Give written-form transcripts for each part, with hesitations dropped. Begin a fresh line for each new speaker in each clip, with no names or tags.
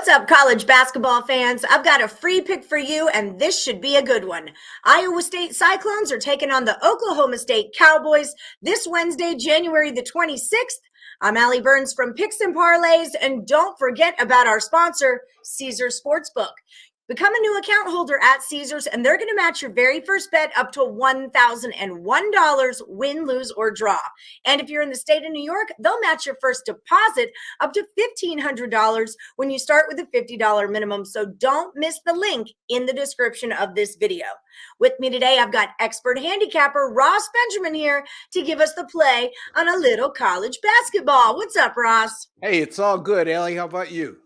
What's up, college basketball fans? I've got a free pick for you, and this should be a good one. Iowa State Cyclones are taking on the Oklahoma State Cowboys this Wednesday, January the 26th. I'm Allie Burns from Picks Parlays, and don't forget about our sponsor, Caesars Sportsbook. Become a new account holder at Caesars, and they're going to match your very first bet up to $1,001, win, lose, or draw. And if you're in the state of New York, they'll match your first deposit up to $1,500 when you start with a $50 minimum. So don't miss the link in the description of this video. With me today, I've got expert handicapper Ross Benjamin here to give us the play on a little college basketball. What's up, Ross?
Hey, it's all good, Allie. How about you?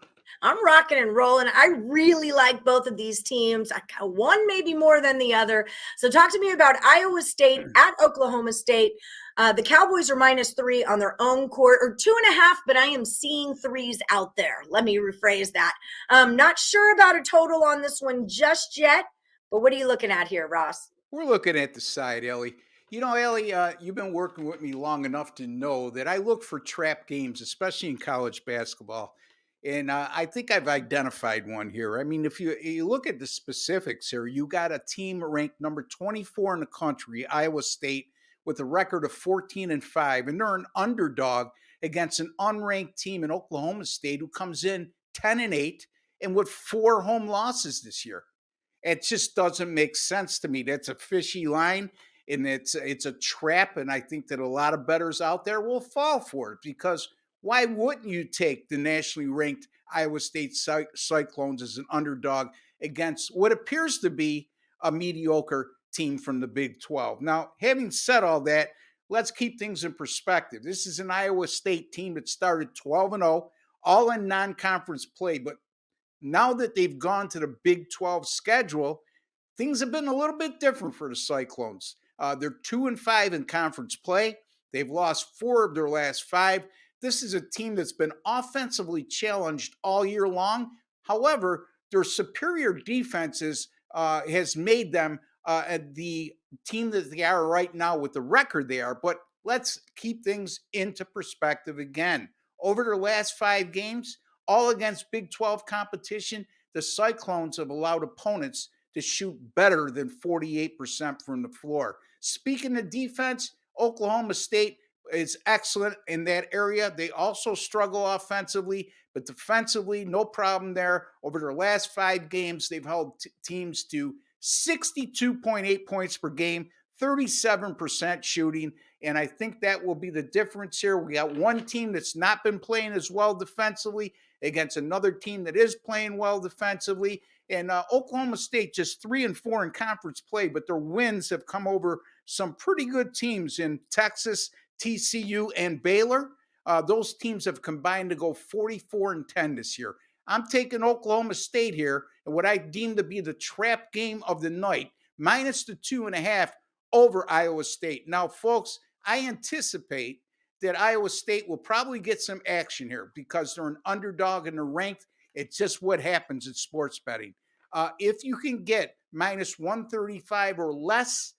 I'm rocking and rolling. I really like both of these teams. One maybe more than the other. So talk to me about Iowa State at Oklahoma State. The Cowboys are -3 on their own court, or 2.5, but I am seeing threes out there. Let me rephrase that. Not sure about a total on this one just yet, but what are you looking at here, Ross?
We're looking at the side, Ellie. You know, Ellie, you've been working with me long enough to know that I look for trap games, especially in college basketball. And I think I've identified one here. I mean, if you look at the specifics here, you got a team ranked number 24 in the country, Iowa State, with a record of 14-5, and they're an underdog against an unranked team in Oklahoma State who comes in 10-8 and with 4 home losses this year. It just doesn't make sense to me. That's a fishy line, and it's a trap, and I think that a lot of bettors out there will fall for it, because why wouldn't you take the nationally ranked Iowa State Cyclones as an underdog against what appears to be a mediocre team from the Big 12? Now, having said all that, let's keep things in perspective. This is an Iowa State team that started 12-0, all in non-conference play, but now that they've gone to the Big 12 schedule, things have been a little bit different for the Cyclones. They're 2-5 in conference play. They've lost 4 of their last 5. This is a team that's been offensively challenged all year long. However, their superior defenses has made them the team that they are right now with the record they are. But let's keep things into perspective again. Over their last 5 games, all against Big 12 competition, the Cyclones have allowed opponents to shoot better than 48% from the floor. Speaking of defense, Oklahoma State is excellent in that area. They also struggle offensively, but defensively, no problem there. Over their last 5 games, they've held teams to 62.8 points per game, 37% shooting, and I think that will be the difference here. We got one team that's not been playing as well defensively against another team that is playing well defensively. And Oklahoma State just 3-4 in conference play, but their wins have come over some pretty good teams in Texas, TCU, and Baylor. Those teams have combined to go 44-10 this year. I'm taking Oklahoma State here, and what I deem to be the trap game of the night, minus the 2.5 over Iowa State. Now, folks, I anticipate that Iowa State will probably get some action here because they're an underdog and they're ranked. It's just what happens in sports betting. If you can get minus 135 or less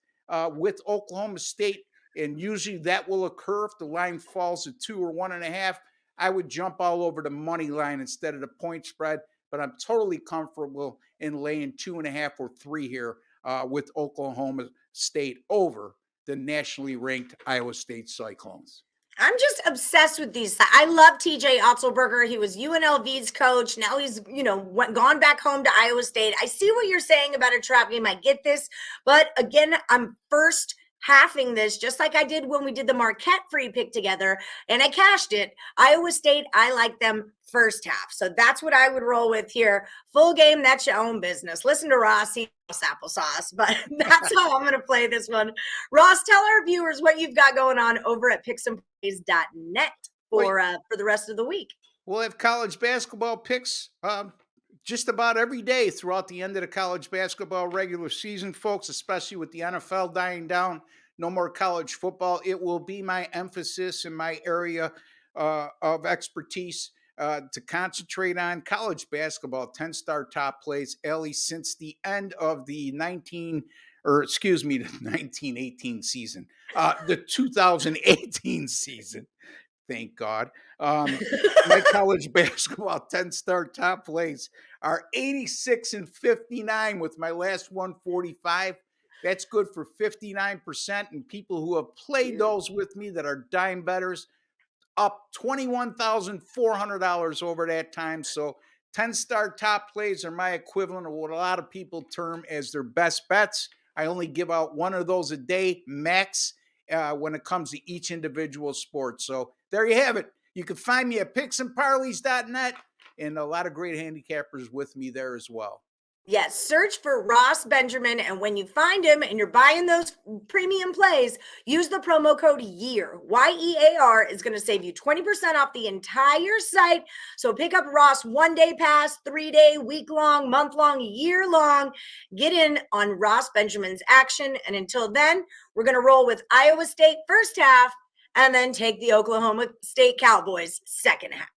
with Oklahoma State, and usually that will occur if the line falls at 2 or 1.5, I would jump all over the money line instead of the point spread. But I'm totally comfortable in laying 2.5 or 3 here with Oklahoma State over the nationally ranked Iowa State Cyclones.
I'm just obsessed with these. I love TJ Otzelberger. He was UNLV's coach. Now he's, gone back home to Iowa State. I see what you're saying about a trap game. I get this. But again, I'm first halving this, just like I did when we did the Marquette free pick together, and I cashed it. Iowa State, I like them first half. So that's what I would roll with here. Full game, that's your own business. Listen to Ross, he knows applesauce, but that's how I'm going to play this one. Ross, tell our viewers what you've got going on over at picksandplays.net for the rest of the week.
We'll have college basketball picks just about every day throughout the end of the college basketball regular season, folks, especially with the NFL dying down. No more college football. It will be my emphasis in my area of expertise to concentrate on college basketball, 10-star top plays. Ellie, since the end of the 1918 season, the 2018 season, Thank God. My college basketball 10-star top plays are 86 and 59 with my last 145. That's good for 59%. And people who have played
Cute.
those with me that are dime betters up $21,400 over that time. So 10-star top plays are my equivalent of what a lot of people term as their best bets. I only give out one of those a day max when it comes to each individual sport. So there you have it. You can find me at picksandparleys.net and a lot of great handicappers with me there as well.
Yes, search for Ross Benjamin. And when you find him and you're buying those premium plays, use the promo code YEAR. YEAR is going to save you 20% off the entire site. So pick up Ross 1-day pass, 3-day, week-long, month-long, year-long. Get in on Ross Benjamin's action. And until then, we're going to roll with Iowa State first half and then take the Oklahoma State Cowboys second half.